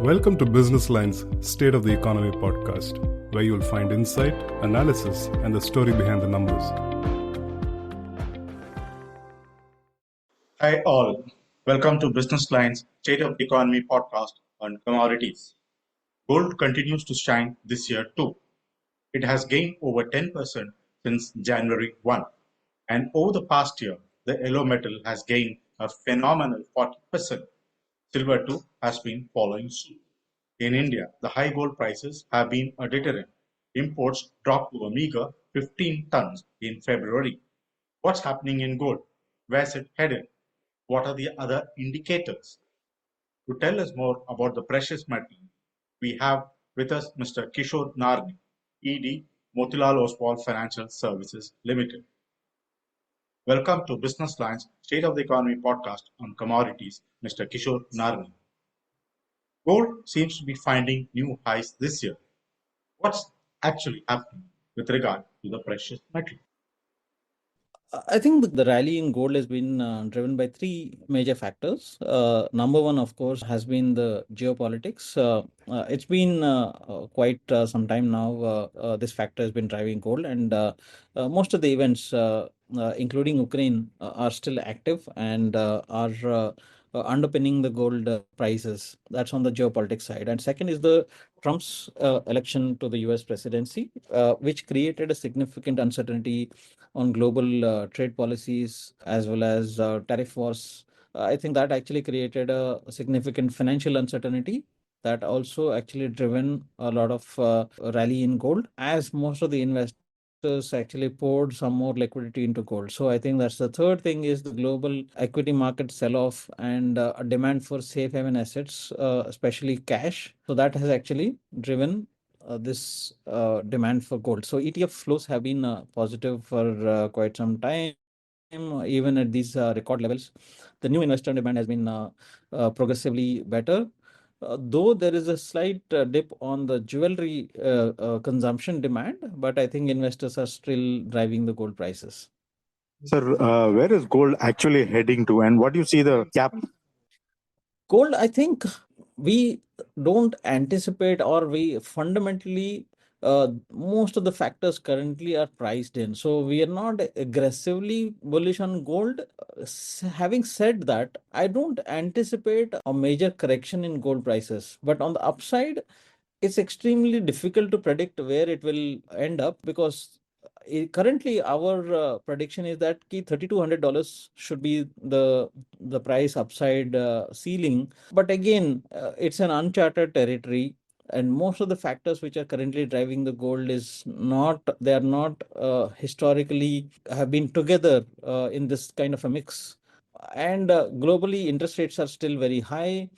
Welcome to Business Line's State of the Economy podcast, where you'll find insight, analysis, and the story behind the numbers. Hi all, welcome to Business Line's State of the Economy podcast on commodities. Gold continues to shine this year too. It has gained over 10% since January 1, and over the past year, the yellow metal has gained a phenomenal 40%. Silver too has been following suit. In India, the high gold prices have been a deterrent. Imports dropped to a meager 15 tons in February. What's happening in gold? Where's it headed? What are the other indicators? To tell us more about the precious metal, we have with us Mr. Kishore Narne, ED, Motilal Oswal Financial Services Limited. Welcome to Business Line's State of the Economy podcast on commodities, Mr. Kishore Narne. Gold seems to be finding new highs this year. What's actually happening with regard to the precious metal? I think the rally in gold has been driven by three major factors. Number one, of course, has been the geopolitics. It's been quite some time now. This factor has been driving gold, and most of the events, including Ukraine, are still active and are underpinning the gold prices. That's on the geopolitics side. And second is the Trump's election to the US presidency, which created a significant uncertainty on global trade policies as well as tariff wars. I think that actually created a significant financial uncertainty that also actually driven a lot of rally in gold, as most of the investors actually poured some more liquidity into gold. So I think that's the third thing is the global equity market sell-off and a demand for safe haven assets, especially cash. So that has actually driven this demand for gold. So ETF flows have been positive for quite some time, even at these record levels. The new investor demand has been progressively better. Though there is a slight dip on the jewelry consumption demand, but I think investors are still driving the gold prices. Sir, where is gold actually heading to, and what do you see the cap? Gold, I think we don't anticipate, or we fundamentally most of the factors currently are priced in. So we are not aggressively bullish on gold. Having said that, I don't anticipate a major correction in gold prices. But on the upside, it's extremely difficult to predict where it will end up because currently our prediction is that $3,200 should be the price upside ceiling. But again, it's an uncharted territory, and most of the factors which are currently driving the gold is not, they are not historically have been together in this kind of a mix. And globally, interest rates are still very high.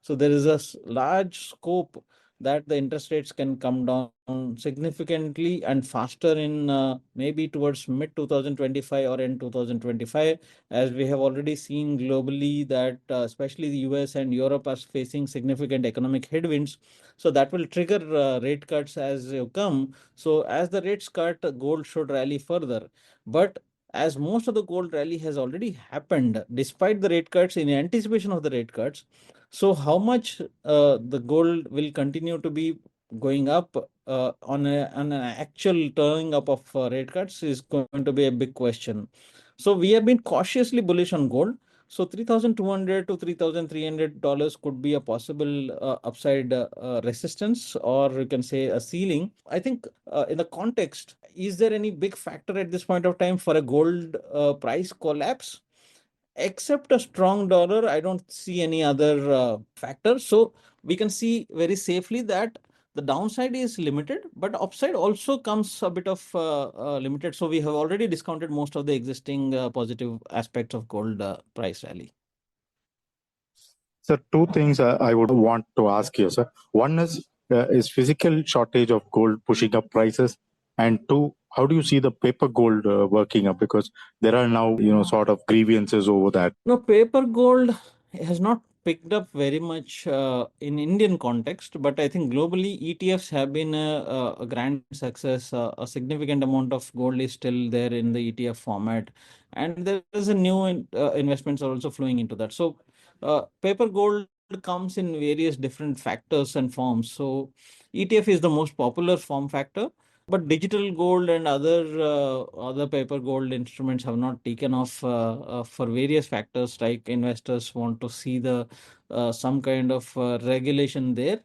So there is a large scope that the interest rates can come down significantly and faster in maybe towards mid 2025 or in 2025, as we have already seen globally that especially the US and Europe are facing significant economic headwinds. So that will trigger rate cuts as you come. So as the rates cut, gold should rally further. But as most of the gold rally has already happened, despite the rate cuts, in anticipation of the rate cuts, so how much the gold will continue to be going up on an actual turning up of rate cuts is going to be a big question. So we have been cautiously bullish on gold. So $3,200 to $3,300 could be a possible upside resistance, or you can say a ceiling. I think in the context, is there any big factor at this point of time for a gold price collapse? Except a strong dollar, I don't see any other factor. So we can see very safely that the downside is limited, but upside also comes a bit of limited. So we have already discounted most of the existing positive aspects of gold price rally. Sir, two things I would want to ask you, sir. One is physical shortage of gold pushing up prices, and two, how do you see the paper gold working up? Because there are now, sort of grievances over that. No, paper gold has not picked up very much in Indian context, but I think globally ETFs have been a grand success. A significant amount of gold is still there in the ETF format, and there is a new investments are also flowing into that. So paper gold comes in various different factors and forms. So ETF is the most popular form factor, but digital gold and other paper gold instruments have not taken off for various factors, like investors want to see the some kind of regulation there.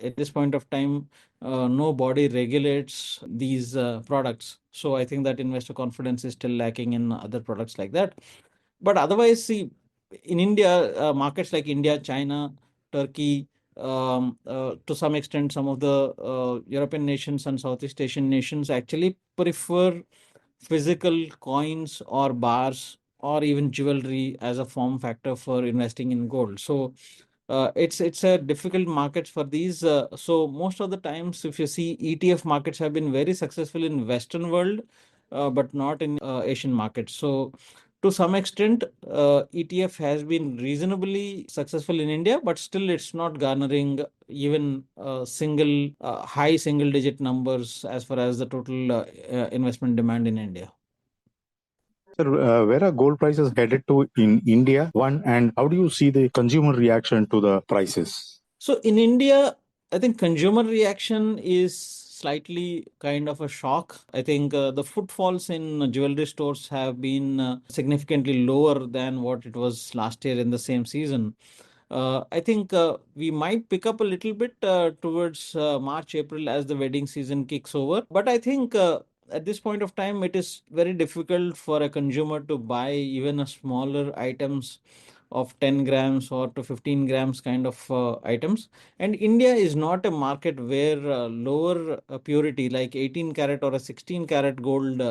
At this point of time, no body regulates these products. So I think that investor confidence is still lacking in other products like that. But otherwise, see, in India, markets like India, China, Turkey, to some extent, some of the European nations and Southeast Asian nations actually prefer physical coins or bars or even jewelry as a form factor for investing in gold. So it's a difficult market for these. So most of the times, if you see, ETF markets have been very successful in Western world, but not in Asian markets. So to some extent, ETF has been reasonably successful in India, but still it's not garnering even high single digit numbers as far as the total investment demand in India. Sir, where are gold prices headed to in India? One, and how do you see the consumer reaction to the prices? So in India, I think consumer reaction is slightly kind of a shock. I think the footfalls in jewelry stores have been significantly lower than what it was last year in the same season. I think we might pick up a little bit towards March, April as the wedding season kicks over. But I think at this point of time, it is very difficult for a consumer to buy even a smaller items of 10 grams or to 15 grams kind of items. And India is not a market where lower purity like 18 karat or a 16 karat gold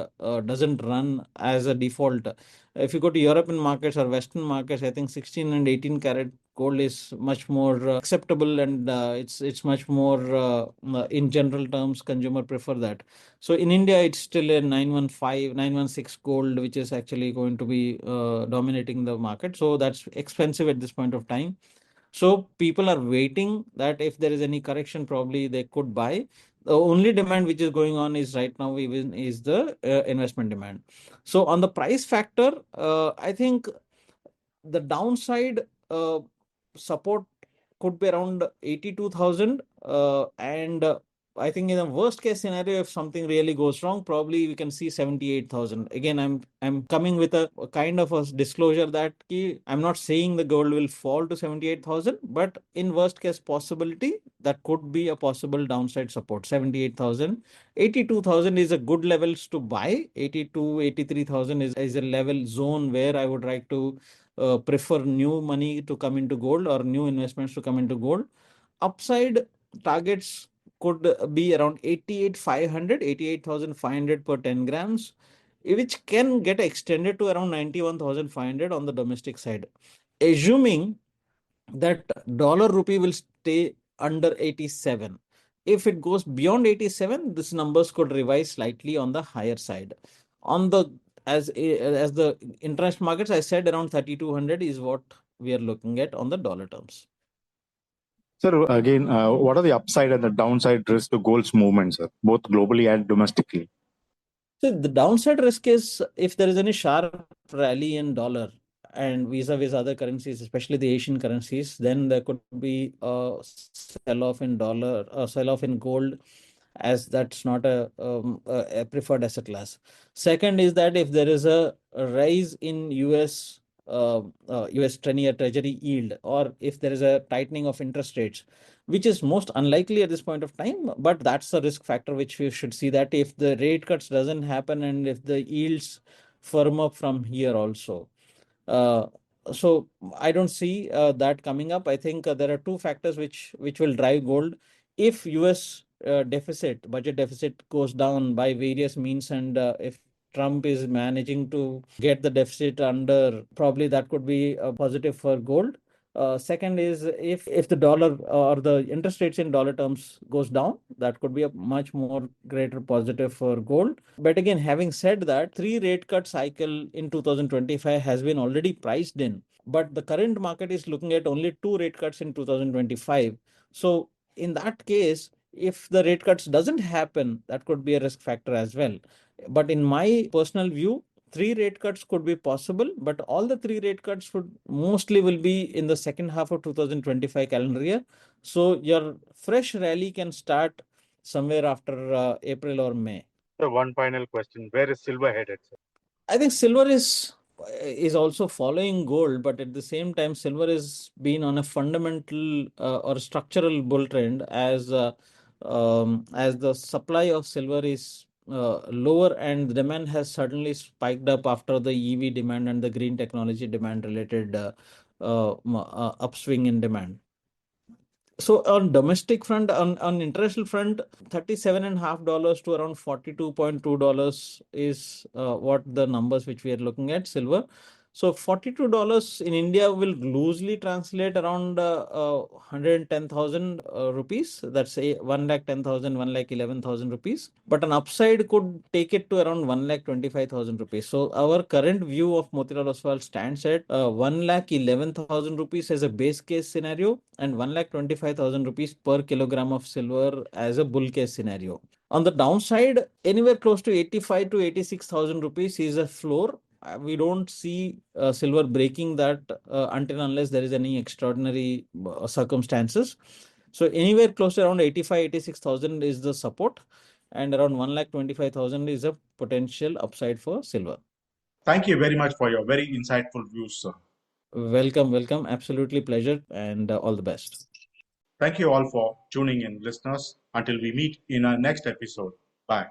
doesn't run as a default. If you go to European markets or Western markets, I think 16 and 18 karat gold is much more acceptable, and it's much more in general terms consumer prefer that. So in India, it's still a 915, 916 gold, which is actually going to be dominating the market. So that's expensive at this point of time. So people are waiting that if there is any correction, probably they could buy. The only demand which is going on is right now even is the investment demand. So on the price factor, I think the downside support could be around 82,000. And I think in the worst case scenario, if something really goes wrong, probably we can see 78,000. Again, I'm coming with a kind of a disclosure that I'm not saying the gold will fall to 78,000, but in worst case possibility, that could be a possible downside support. 78,000, 82,000 is a good levels to buy. 82, 83,000 is a level zone where I would like to prefer new money to come into gold or new investments to come into gold. Upside targets could be around 88,500, 88,500 per 10 grams, which can get extended to around 91,500 on the domestic side, assuming that dollar rupee will stay under 87. If it goes beyond 87, this numbers could revise slightly on the higher side. On the as the international markets, I said around 3,200 is what we are looking at on the dollar terms. Sir, again, what are the upside and the downside risks to gold's movements, sir, both globally and domestically? So the downside risk is if there is any sharp rally in dollar and vis-a-vis other currencies, especially the Asian currencies, then there could be a sell-off in dollar, a sell-off in gold, as that's not a preferred asset class. Second is that if there is a rise in US 10-year treasury yield, or if there is a tightening of interest rates, which is most unlikely at this point of time, but that's the risk factor which we should see, that if the rate cuts doesn't happen and if the yields firm up from here also. Uh, so I don't see that coming up. I think there are two factors which will drive gold. If US budget deficit goes down by various means, and if Trump is managing to get the deficit under, probably that could be a positive for gold. Second is if the dollar or the interest rates in dollar terms goes down, that could be a much more greater positive for gold. But again, having said that, three rate cut cycle in 2025 has been already priced in. But the current market is looking at only two rate cuts in 2025. So in that case, if the rate cuts doesn't happen, that could be a risk factor as well. But in my personal view, 3 rate cuts could be possible, but all the 3 rate cuts would mostly will be in the second half of 2025 calendar year. So your fresh rally can start somewhere after April or May. So one final question: where is silver headed, sir? I think silver is also following gold, but at the same time, silver is been on a fundamental or structural bull trend as the supply of silver is lower and the demand has suddenly spiked up after the EV demand and the green technology demand related upswing in demand. So on domestic front, on international front, $37.5 to around $42.2 is what the numbers which we are looking at silver. So $42 in India will loosely translate around 110,000 rupees. That's a 1,10,000, 1,11,000 rupees. But an upside could take it to around 1,25,000 rupees. So our current view of Motilal Oswal stands at 1,11,000 rupees as a base case scenario and 1,25,000 rupees per kilogram of silver as a bull case scenario. On the downside, anywhere close to 85 to 86,000 rupees is a floor. We don't see silver breaking that until unless there is any extraordinary circumstances. So anywhere close to around 85, 86,000 is the support and around 1,25,000 is a potential upside for silver. Thank you very much for your very insightful views, sir. Welcome. Absolutely pleasure and all the best. Thank you all for tuning in, listeners. Until we meet in our next episode. Bye.